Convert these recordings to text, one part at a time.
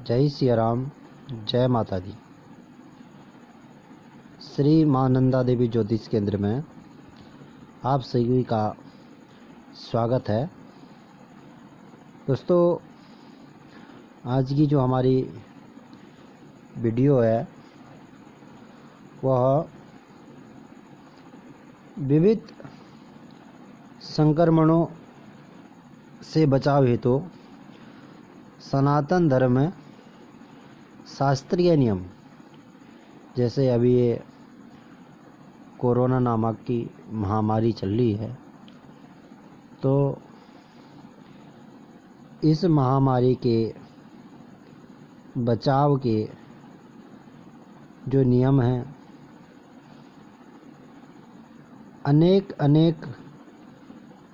जय सिया राम, जय माता दी। श्री मां नंदा देवी ज्योतिष केंद्र में आप सभी का स्वागत है। दोस्तों, आज की जो हमारी वीडियो है वह विविध संक्रमणों से बचाव हेतु सनातन धर्म में शास्त्रीय नियम, जैसे अभी ये कोरोना नामक की महामारी चल रही है, तो इस महामारी के बचाव के जो नियम हैं, अनेक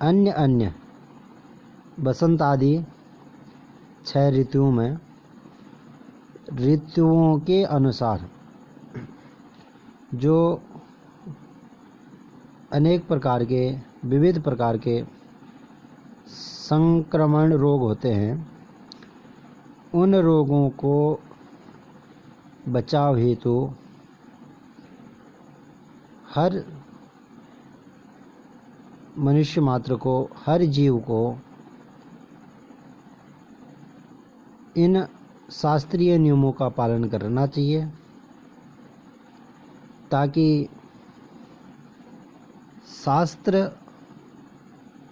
अन्य बसंत आदि 6 ऋतुओं में ऋतुओं के अनुसार जो अनेक प्रकार के विविध प्रकार के संक्रमण रोग होते हैं, उन रोगों को बचाव हेतु हर मनुष्य मात्र को, हर जीव को इन शास्त्रीय नियमों का पालन करना चाहिए, ताकि शास्त्र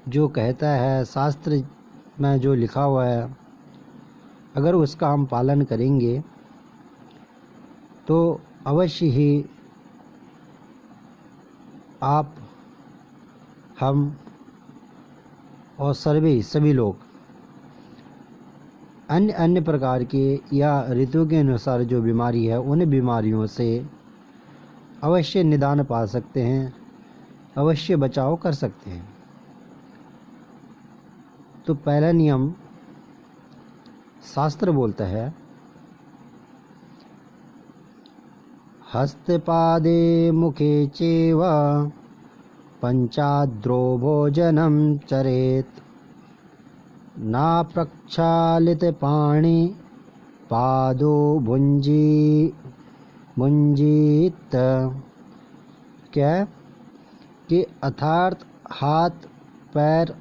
जो कहता है, शास्त्र में जो लिखा हुआ है, अगर उसका हम पालन करेंगे तो अवश्य ही आप, हम और सभी लोग अन्य प्रकार के या ऋतु के अनुसार जो बीमारी है, उन बीमारियों से अवश्य निदान पा सकते हैं, अवश्य बचाव कर सकते हैं। तो पहला नियम शास्त्र बोलता है, हस्तपादे मुखे चैव पंचाद्रो भोजनं चरेत्, ना प्रक्षालित पाणि पादो भुंजीत। क्या कि अर्थात हाथ, पैर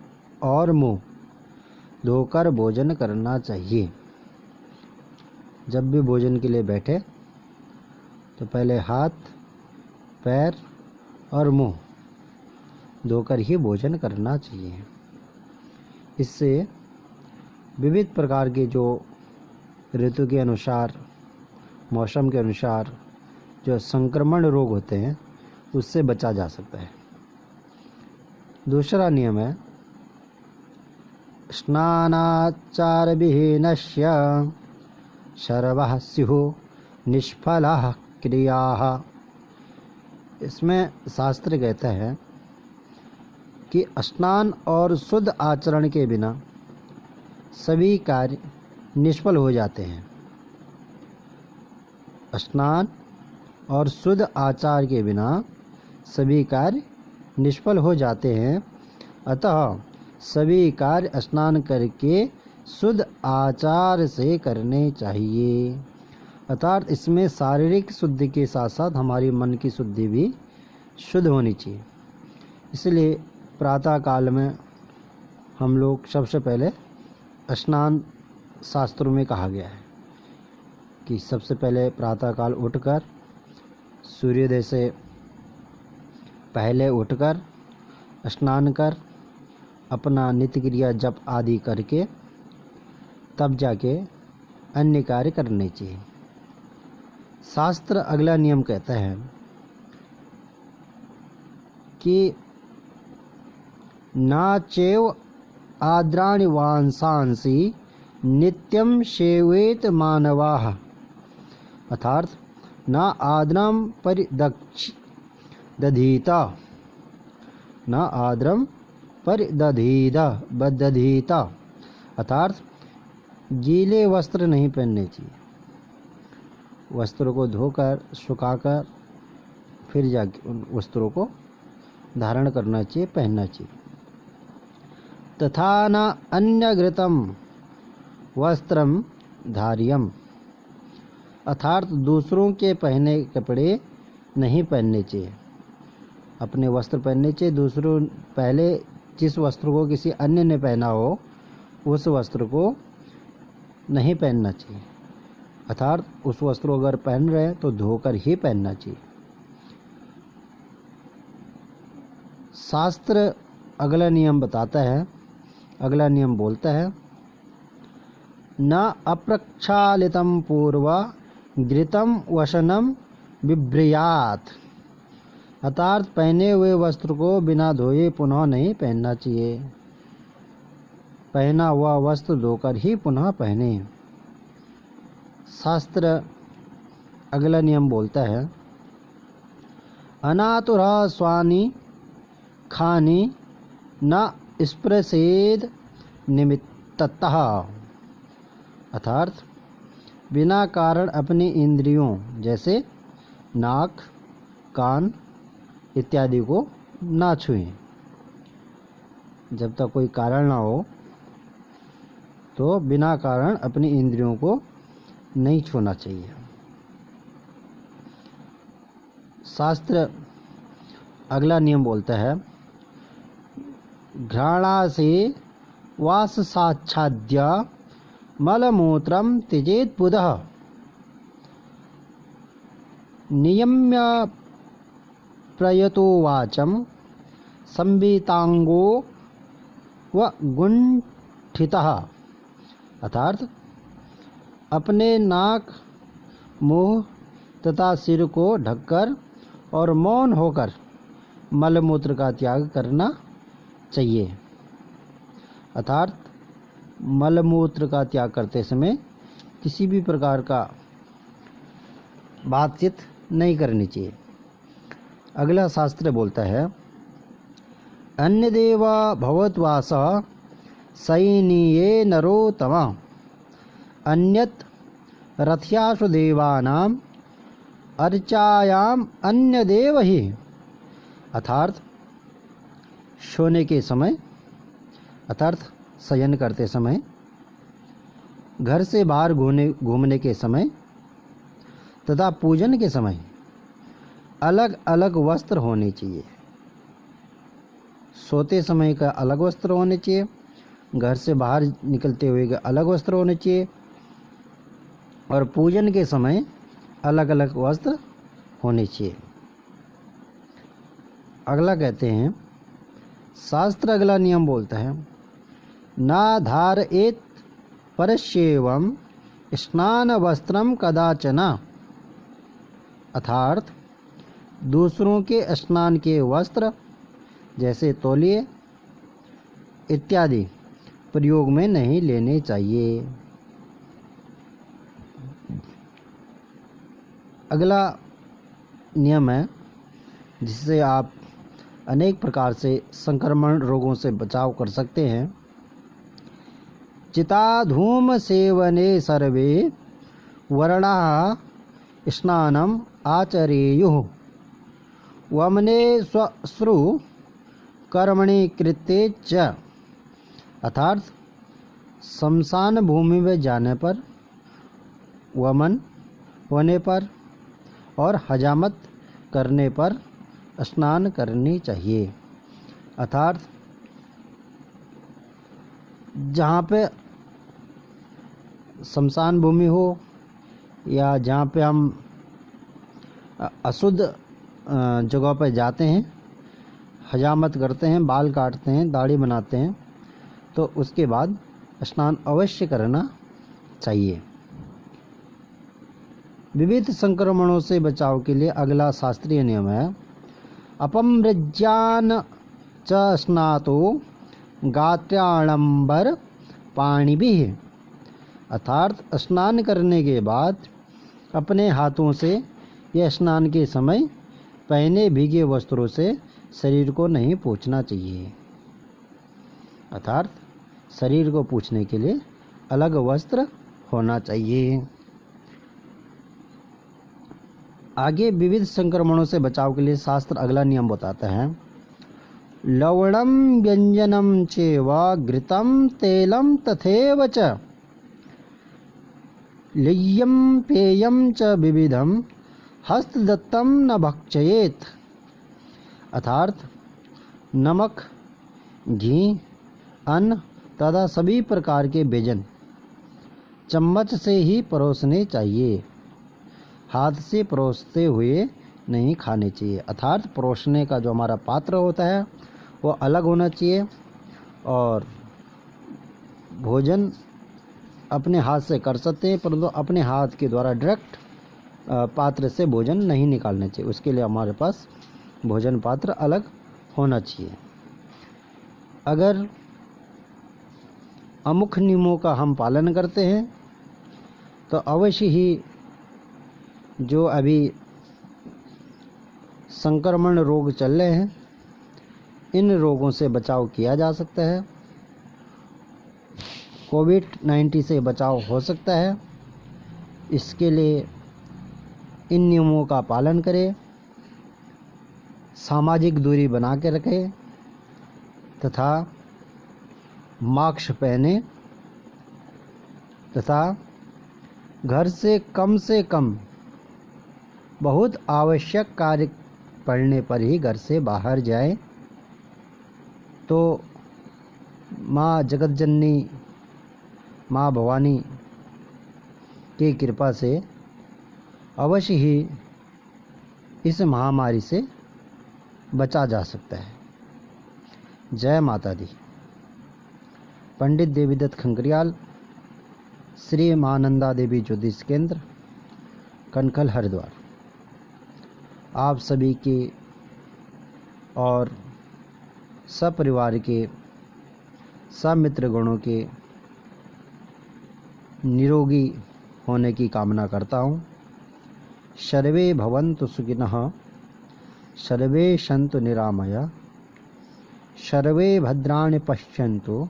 और मुंह धोकर भोजन करना चाहिए। जब भी भोजन के लिए बैठे तो पहले हाथ, पैर और मुंह धोकर ही भोजन करना चाहिए। इससे विविध प्रकार के जो ऋतु के अनुसार, मौसम के अनुसार जो संक्रमण रोग होते हैं, उससे बचा जा सकता है। दूसरा नियम है, स्नानाचार विहीनस्य सर्वः स्युः निष्फलाः क्रियाः। इसमें शास्त्र कहता है कि स्नान और शुद्ध आचरण के बिना सभी कार्य निष्फल हो जाते हैं। स्नान और शुद्ध आचार के बिना सभी कार्य निष्फल हो जाते हैं। अतः सभी कार्य स्नान करके शुद्ध आचार से करने चाहिए। अर्थात इसमें शारीरिक शुद्धि के साथ साथ हमारी मन की शुद्धि भी शुद्ध होनी चाहिए। इसलिए प्रातः काल में हम लोग सबसे पहले स्नान, शास्त्रों में कहा गया है कि सबसे पहले प्रातःकाल उठकर, सूर्योदय से पहले उठकर स्नान कर, अपना नित्य क्रिया जप आदि करके तब जाके अन्य कार्य करने चाहिए। शास्त्र अगला नियम कहता है कि ना चैव आद्राणि वांसांसि नित्यं सेवेत मानवाः। अर्थात ना आद्रं परिदधीता, ना आद्रं परिदधीता। अर्थात गीले वस्त्र नहीं पहनने चाहिए। वस्त्रों को धोकर, सुखाकर फिर जाके उन वस्त्रों को धारण करना चाहिए, पहनना चाहिए। तथा न अन्यघृतं वस्त्रं धार्यम्। अर्थात दूसरों के पहने कपड़े नहीं पहनने चाहिए, अपने वस्त्र पहनने चाहिए। दूसरों पहले जिस वस्त्र को किसी अन्य ने पहना हो उस वस्त्र को नहीं पहनना चाहिए, अर्थात उस वस्त्र को अगर पहन रहे हैं तो धोकर ही पहनना चाहिए। शास्त्र अगला नियम बताता है, अगला नियम बोलता है, न अप्रक्षालितं पूर्व घृतं वसनं बिभ्रयात्, अर्थात पहने हुए वस्त्र को बिना धोए पुनः नहीं पहनना चाहिए, पहना हुआ वस्त्र धोकर ही पुनः पहने। शास्त्र अगला नियम बोलता है, अनातुरः स्वानि खानि न स्पृशेद निमित्ततः, अर्थात बिना कारण अपनी इंद्रियों जैसे नाक, कान इत्यादि को ना छुएं। जब तक कोई कारण ना हो तो बिना कारण अपनी इंद्रियों को नहीं छूना चाहिए। शास्त्र अगला नियम बोलता है, घ्राणा से वास साच्छाद्य मलमूत्रम त्यजेत बुधः, नियम्य प्रयतो वाचम संवितांगो व गुंठितः, अर्थात अपने नाक, मुंह तथा सिर को ढककर और मौन होकर मलमूत्र का त्याग करना चाहिए, अर्थात मलमूत्र का त्याग करते समय किसी भी प्रकार का बातचीत नहीं करनी चाहिए। अगला शास्त्र बोलता है, अन्यदेव भवत्वास सैनीये नरोत्तमा अन्यत रथ्यासु देवानाम अर्चायाम अन्य देव ही, अर्थात सोने के समय अर्थात शयन करते समय, घर से बाहर घूमने के समय तथा पूजन के समय अलग अलग वस्त्र होने चाहिए। सोते समय का अलग वस्त्र होने चाहिए, घर से बाहर निकलते हुए का अलग वस्त्र होने चाहिए और पूजन के समय अलग अलग वस्त्र होने चाहिए। अगला कहते हैं, शास्त्र अगला नियम बोलता है, ना धारयेत् परस्येवं स्नान वस्त्रम कदाचन, अर्थात दूसरों के स्नान के वस्त्र जैसे तौलिए इत्यादि प्रयोग में नहीं लेने चाहिए। अगला नियम है जिससे आप अनेक प्रकार से संक्रमण रोगों से बचाव कर सकते हैं। चिता धूम सेवने सर्वे वर्णाः स्नानम आचरेयुः वमने स्वश्रु कर्मणि कृत्ये च, अर्थात शमशान भूमि में जाने पर, वमन होने पर और हजामत करने पर स्नान करनी चाहिए, अर्थात जहाँ पे शमशान भूमि हो या जहाँ पे हम अशुद्ध जगह पर जाते हैं, हजामत करते हैं, बाल काटते हैं, दाढ़ी बनाते हैं, तो उसके बाद स्नान अवश्य करना चाहिए। विविध संक्रमणों से बचाव के लिए अगला शास्त्रीय नियम है, अपमृज्यान च स्नातो गात्र्याणंबर पाणिभिः, अर्थात स्नान करने के बाद अपने हाथों से या स्नान के समय पहने भीगे वस्त्रों से शरीर को नहीं पोंछना चाहिए, अर्थात शरीर को पोंछने के लिए अलग वस्त्र होना चाहिए। आगे विविध संक्रमणों से बचाव के लिए शास्त्र अगला नियम बताता है, लवणम व्यंजनम चेव घृतम तेलम तथैव च, लेय्यं पेयं च विविधं हस्तदत्तं न भक्षयेत्। अर्थात नमक, घी, अन्न तथा सभी प्रकार के व्यंजन चम्मच से ही परोसने चाहिए, हाथ से परोसते हुए नहीं खाने चाहिए। अर्थात परोसने का जो हमारा पात्र होता है वो अलग होना चाहिए और भोजन अपने हाथ से कर सकते हैं, परंतु अपने हाथ के द्वारा डायरेक्ट पात्र से भोजन नहीं निकालना चाहिए। उसके लिए हमारे पास भोजन पात्र अलग होना चाहिए। अगर अमुख नियमों का हम पालन करते हैं तो अवश्य ही जो अभी संक्रमण रोग चल रहे हैं इन रोगों से बचाव किया जा सकता है, कोविड-19 से बचाव हो सकता है। इसके लिए इन नियमों का पालन करें, सामाजिक दूरी बना के रखें तथा मास्क पहने तथा घर से कम बहुत आवश्यक कार्य पड़ने पर ही घर से बाहर जाएं। तो माँ जगतजननी माँ भवानी की कृपा से अवश्य ही इस महामारी से बचा जा सकता है। जय माता दी। पंडित देवीदत्त खंकरियाल, श्री महानंदा देवी ज्योतिष केंद्र, कनखल, हरिद्वार। आप सभी के और सपरिवार के सब मित्रगणों के निरोगी होने की कामना करता हूँ। सर्वे भवन्तु सुखिनः, सर्वे सन्तु निरामया, सर्वे भद्राणि पश्यन्तु,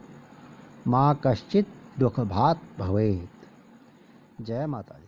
मा कश्चित् दुःखभाग् भवेत्। जय माता दी।